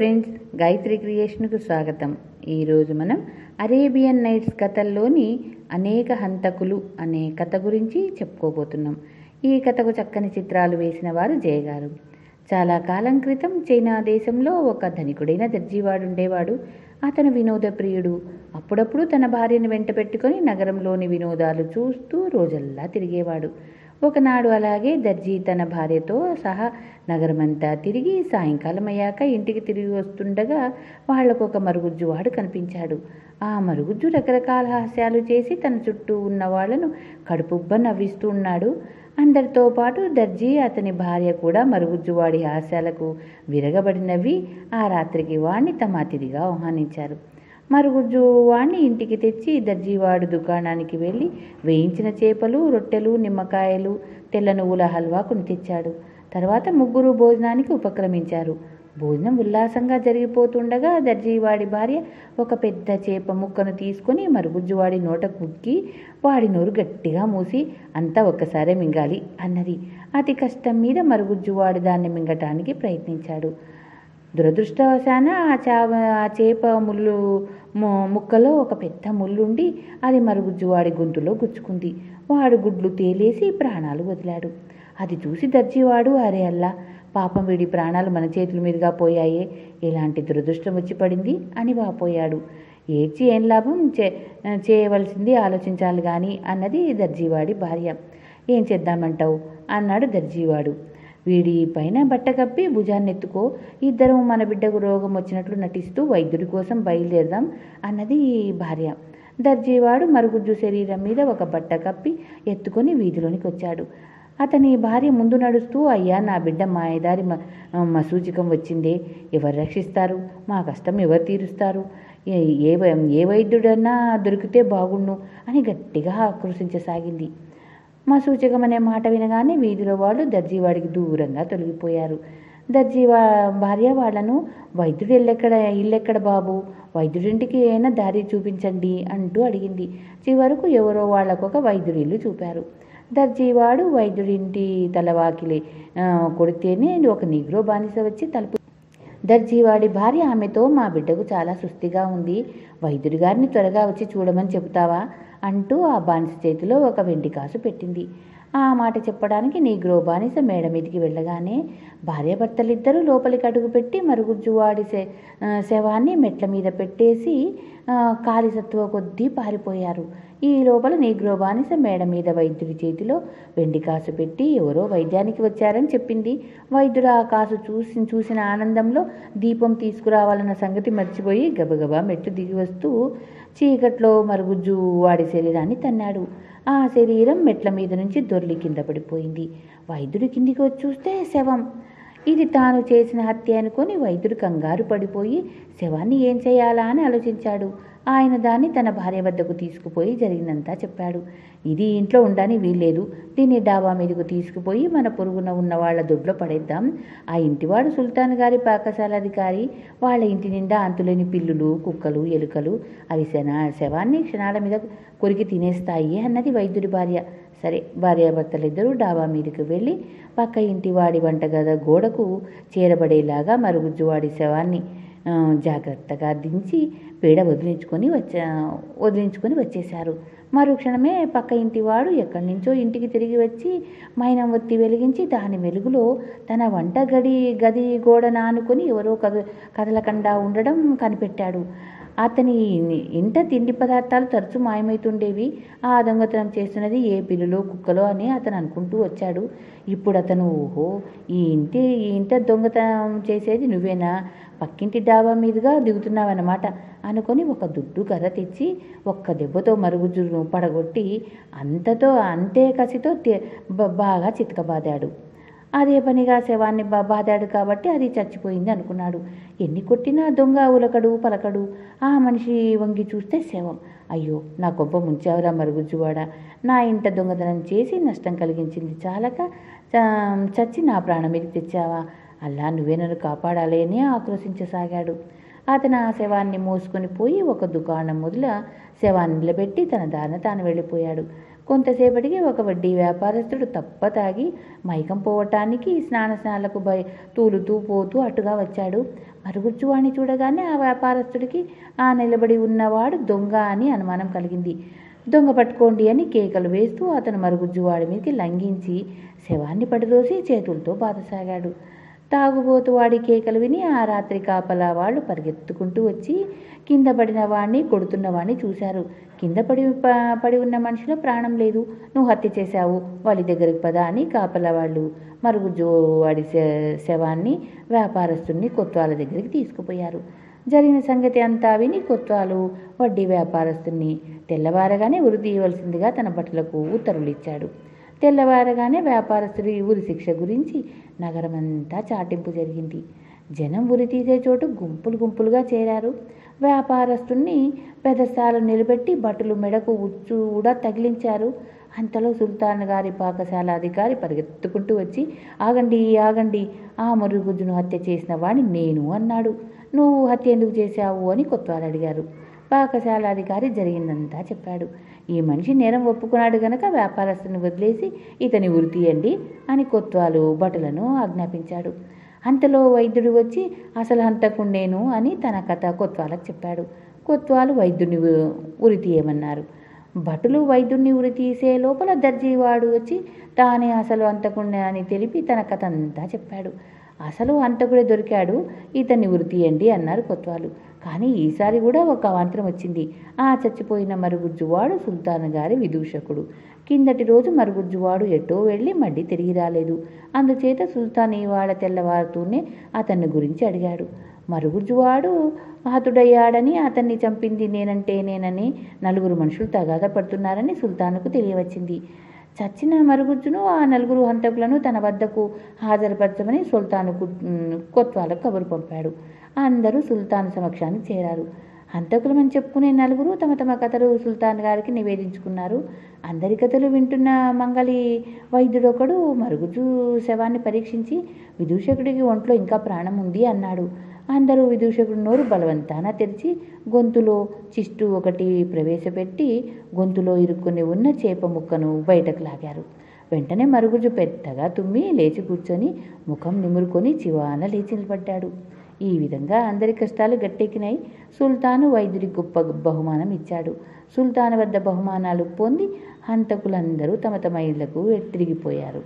Friends, Gayatri క్రియేషన్కు స్వాగతం. ఈరోజు మనం అరేబియన్ నైట్స్ కథల్లోని అనేక హంతకులు అనే కథ గురించి చెప్పుకోబోతున్నాం. ఈ కథకు చక్కని చిత్రాలు వేసిన వారు జయగారు. చాలా కాలం క్రితం చైనా దేశంలో ఒక ధనికుడైన దర్జీవాడు ఉండేవాడు. అతను వినోద ప్రియుడు. అప్పుడప్పుడు తన భార్యను వెంట పెట్టుకొని నగరంలోని వినోదాలు చూస్తూ రోజల్లా తిరిగేవాడు. ఒకనాడు అలాగే దర్జీ తన భార్యతో సహా నగరమంతా తిరిగి సాయంకాలం అయ్యాక ఇంటికి తిరిగి వస్తుండగా వాళ్లకు ఒక మరుగుజ్జువాడు కనిపించాడు. ఆ మరుగుజ్జు రకరకాల హాస్యాలు చేసి తన చుట్టూ ఉన్న వాళ్లను కడుపుబ్బ నవ్విస్తూ ఉన్నాడు. అందరితో పాటు దర్జీ, అతని భార్య కూడా మరుగుజ్జువాడి హాస్యాలకు విరగబడినవి ఆ రాత్రికి వాణ్ణి తమ అతిథిగా ఆహ్వానించారు. మరుగుజ్జు వాణ్ణి ఇంటికి తెచ్చి దర్జీవాడు దుకాణానికి వెళ్ళి వేయించిన చేపలు, రొట్టెలు, నిమ్మకాయలు, తెల్ల నువ్వుల హల్వా కొని తెచ్చాడు. తర్వాత ముగ్గురు భోజనానికి ఉపక్రమించారు. భోజనం ఉల్లాసంగా జరిగిపోతుండగా దర్జీవాడి భార్య ఒక పెద్ద చేప ముక్కను తీసుకొని మరుగుజ్జువాడి నోట కుక్కి వాడి నోరు గట్టిగా మూసి అంతా ఒక్కసారే మింగాలి అన్నది. అతి కష్టం మీద మరుగుజ్జువాడు దాన్ని మింగటానికి ప్రయత్నించాడు. దురదృష్టవశాన ఆ చేప ముక్కలో ఒక పెద్ద ముళ్ళుండి అది మరుగుజ్జువాడి గొంతులో గుచ్చుకుంది. వాడు గుడ్లు తేలేసి ప్రాణాలు వదిలాడు. అది చూసి దర్జీవాడు, అరే అల్లా, పాపం, వీడి ప్రాణాలు మన చేతుల మీదుగా పోయాయే, ఎలాంటి దురదృష్టం వచ్చి పడింది అని వాపోయాడు. ఏడ్చి ఏం లాభం, చేయవలసింది ఆలోచించాలి గాని అన్నది దర్జీవాడి భార్య. ఏం చేద్దామంటావు అన్నాడు దర్జీవాడు. వీడి పైన బట్ట కప్పి భుజాన్నెత్తుకో, ఇద్దరం మన బిడ్డకు రోగం వచ్చినట్లు నటిస్తూ వైద్యుడి కోసం బయలుదేరదాం అన్నది భార్య. దర్జీవాడు మరుగుజ్జు శరీరం మీద ఒక బట్ట కప్పి ఎత్తుకొని వీధిలోనికి వచ్చాడు. అతని భార్య ముందు నడుస్తూ, అయ్యా, నా బిడ్డ మాయదారి మసూచికం వచ్చిందే, ఎవరు రక్షిస్తారు? మా కష్టం ఎవరు తీరుస్తారు? ఏ వైద్యుడన్నా దొరికితే బాగుండు అని గట్టిగా ఆక్రోశించసాగింది. మసూచకం అనే మాట వినగానే వీధిలో వాళ్ళు దర్జీవాడికి దూరంగా తొలగిపోయారు. దర్జీ భార్య వాళ్లను, వైద్యుడు ఇల్లెక్కడ బాబు, వైద్యుడింటికి అయినా దారి చూపించండి అంటూ అడిగింది. చివరకు ఎవరో వాళ్లకొక వైద్యుడి ఇల్లు చూపారు. దర్జీవాడు వైద్యుడింటి తలవాకిలి కొడితేనే ఒక నిగ్రో బానిస వచ్చి తలుపు. దర్జీవాడి భార్య ఆమెతో, మా బిడ్డకు చాలా సుస్థిగా ఉంది, వైద్యుడి గారిని త్వరగా వచ్చి చూడమని చెబుతావా అంటూ ఆ బానిస చేతిలో ఒక వెండి కాసు పెట్టింది. ఆ మాట చెప్పడానికి నీగ్రో బానిస మేడ మీదికి వెళ్ళగానే భార్యాభర్తలిద్దరూ లోపలికి అడుగుపెట్టి మరుగుజ్జువాడి శవాన్ని మెట్ల మీద పెట్టేసి కాలిసత్తువ కొద్దీ పారిపోయారు. ఈ లోపల నీగ్రో బానిస మేడ మీద వైద్యుడి చేతిలో వెండి కాసు పెట్టి ఎవరో వైద్యానికి వచ్చారని చెప్పింది. వైద్యుడు ఆ కాసు చూసిన ఆనందంలో దీపం తీసుకురావాలన్న సంగతి మర్చిపోయి గబగబా మెట్లు దిగి వస్తూ చీకట్లో మరుగుజ్జు వాడి శరీరాన్ని తన్నాడు. ఆ శరీరం మెట్ల మీద నుంచి దొర్లి కింద పడిపోయింది. వైద్యుడు కిందికి వచ్చి చూస్తే శవం. ఇది తాను చేసిన హత్య అనుకొని వైద్యుడు కంగారు పడిపోయి శవాన్ని ఏం చేయాలా అని ఆలోచించాడు. ఆయన దాన్ని తన భార్య వద్దకు తీసుకుపోయి జరిగిందంతా చెప్పాడు. ఇది ఇంట్లో ఉండని వీల్లేదు, దీన్ని డాబా మీదకు తీసుకుపోయి మన పొరుగున ఉన్న వాళ్ళ దొడ్లో పడేద్దాం. ఆ ఇంటివాడు సుల్తాన్ గారి పాకశాల అధికారి, వాళ్ళ ఇంటి నిండా అంతులేని పిల్లులు, కుక్కలు, ఎలుకలు, అవి శవాన్ని క్షణాల మీద కొరికి తినేస్తాయి అన్నది వైద్యుడి భార్య. సరే, భార్యాభర్తలిద్దరూ డాబా మీదకు వెళ్ళి పక్క ఇంటివాడి వంటగద గోడకు చేరబడేలాగా మరుగుజ్జువాడి శవాన్ని జాగ్రత్తగా దించి పేడ వదిలించుకొని వచ్చేశారు. మరుక్షణమే పక్క ఇంటివాడు ఎక్కడి నుంచో ఇంటికి తిరిగి వచ్చి మైనం ఒత్తి వెలిగించి దాని వెలుగులో తన వంట గది గోడ నానుకొని ఎవరో కదలకుండా ఉండడం కనిపెట్టాడు. అతని ఇంట తిండి పదార్థాలు తరచూ మాయమవుతుండేవి. ఆ దొంగతనం చేస్తున్నది ఏ పిల్లులో కుక్కలో అని అతను అనుకుంటూ వచ్చాడు. ఇప్పుడు అతను, ఓహో, ఈ ఇంట దొంగతనం చేసేది నువ్వేనా, పక్కింటి డాబా మీదుగా దిగుతున్నావన్నమాట అనుకొని ఒక దుడ్డు కర్ర తెచ్చి ఒక్క దెబ్బతో మరుగుజ్జును పడగొట్టి అంతే కసితో బాగా చితకబాదాడు. అదే పనిగా శవాన్ని బాదాడు కాబట్టి అది చచ్చిపోయింది అనుకున్నాడు. ఎన్ని కొట్టినా దొంగ ఉలకడు పలకడు. ఆ మనిషి వంగి చూస్తే శవం. అయ్యో, నా కొంప ముంచావురా మరుగుజ్జువాడా, నా ఇంట దొంగతనం చేసి నష్టం కలిగించింది చాలక చచ్చి నా ప్రాణం మీద తెచ్చావా, అల్లా నువ్వే నన్ను కాపాడాలి అని ఆక్రోశించసాగాడు. అతను ఆ శవాన్ని మోసుకొని పోయి ఒక దుకాణం మొదల శవాన్ని నిలబెట్టి తన దారిన తాను వెళ్ళిపోయాడు. కొంతసేపటికి ఒక వడ్డీ వ్యాపారస్తుడు తప్ప తాగి మైకం పోవటానికి స్నానశాలకు తూలుతూ పోతూ అటుగా వచ్చాడు. మరుగుజ్జువాణ్ణి చూడగానే ఆ వ్యాపారస్తుడికి ఆ నిలబడి ఉన్నవాడు దొంగ అని అనుమానం కలిగింది. దొంగ పట్టుకోండి అని కేకలు వేస్తూ అతను మరుగుజ్జువాడి మీదకి లంఘించి శవాన్ని పడిరోసి చేతులతో బాధసాగాడు. తాగుబోతు వాడి కేకలు విని ఆ రాత్రి కాపలా వాళ్ళు పరిగెత్తుకుంటూ వచ్చి కింద పడిన వాడిని కొడుతున్న వాడిని చూశారు. కింద పడి ఉన్న మనిషిలో ప్రాణం లేదు, నువ్వు హత్య చేశావు, వాళ్ళ దగ్గరికి పదా అని కాపలా వాళ్ళు మరుగుజ్జు వాడి శవాన్ని వ్యాపారస్తుడిని కొత్వాల దగ్గరికి తీసుకుపోయారు. జరిగిన సంగతి అంతా విని కొత్వాలు వడ్డీ వ్యాపారస్తుడిని తెల్లవారగానే ఉరి తీయవలసిందిగా తన భటులకు ఉత్తర్వులు ఇచ్చాడు. తెల్లవారగానే వ్యాపారస్తుడి ఉరి శిక్ష గురించి నగరమంతా చాటింపు జరిగింది. జనం ఉరి తీసే చోటు గుంపులు గుంపులుగా చేరారు. వ్యాపారస్తుణ్ణి పెదస్తాలు నిలబెట్టి భటులు మెడకు ఉచ్చు కూడా తగిలించారు. అంతలో సుల్తాన్ గారి పాకశాల అధికారి పరిగెత్తుకుంటూ వచ్చి, ఆగండి ఆగండి, ఆ మరుగుజ్జును హత్య చేసిన వాడిని నేను అన్నాడు. నువ్వు హత్య ఎందుకు చేశావు అని కొత్వాలు అడిగారు. పాకశాల అధికారి జరిగిందంతా చెప్పాడు. ఈ మనిషి నేరం ఒప్పుకున్నాడు గనక వ్యాపారస్తుని వదిలేసి ఇతని ఉరి తీయండి అని కొత్వాలు భటులను ఆజ్ఞాపించాడు. అంతలో వైద్యుడు వచ్చి అసలు హంతకుండేను అని తన కథ కొత్వాలకు చెప్పాడు. కొత్వాలు వైద్యుని ఉరి తీయమన్నారు. భటులు వైద్యుడిని ఉరి తీసే లోపల దర్జీవాడు వచ్చి తానే అసలు హంతకుండే అని తెలిపి తన కథ అంతా చెప్పాడు. అసలు హంతకుడే దొరికాడు, ఇతన్ని ఉరి తీయండి అన్నారు కొత్వాలు. కానీ ఈసారి కూడా ఒక అవాంతరం వచ్చింది. ఆ చచ్చిపోయిన మరుగుజ్జువాడు సుల్తాన్ గారి విదూషకుడు. కిందటి రోజు మరుగుజ్జువాడు ఎటో వెళ్ళి మళ్ళీ తిరిగి రాలేదు. అందుచేత సుల్తాన్ ఇవాళ తెల్లవారుతూనే అతన్ని గురించి అడిగాడు. మరుగుజ్జువాడు హతుడయ్యాడని, అతన్ని చంపింది నేనని నలుగురు మనుషులు తగాదా పడుతున్నారని సుల్తానుకు తెలియవచ్చింది. చచ్చిన మరుగుజ్జును ఆ నలుగురు హంతకులను తన వద్దకు హాజరుపరచమని సుల్తానుకు కొత్వాలకు కబురు పంపాడు. అందరూ సుల్తాన్ సమక్షానికి చేరారు. హంతకులమని చెప్పుకునే నలుగురు తమ తమ కథలు సుల్తాన్ గారికి నివేదించుకున్నారు. అందరి కథలు వింటున్న మంగళి వైద్యుడొకడు మరుగుజ్జు శవాన్ని పరీక్షించి విదూషకుడికి ఒంట్లో ఇంకా ప్రాణం ఉంది అన్నాడు. అందరూ విదూషకుడి నోరు బలవంతాన తెరిచి గొంతులో చిస్టు ఒకటి ప్రవేశపెట్టి గొంతులో ఇరుక్కుని ఉన్న చేప ముక్కను బయటకు లాగారు. వెంటనే మరుగుజ్జు పెద్దగా తుమ్మి లేచి కూర్చొని ముఖం నిమురుకొని చివాన లేచి నిలబడ్డాడు. ఈ విధంగా అందరి కష్టాలు గట్టెక్కినాయి. సుల్తాను వైద్యుడి గొప్ప బహుమానం ఇచ్చాడు. సుల్తాను వద్ద బహుమానాలు పొంది హంతకులందరూ తమ తమ ఇళ్లకు తిరిగిపోయారు.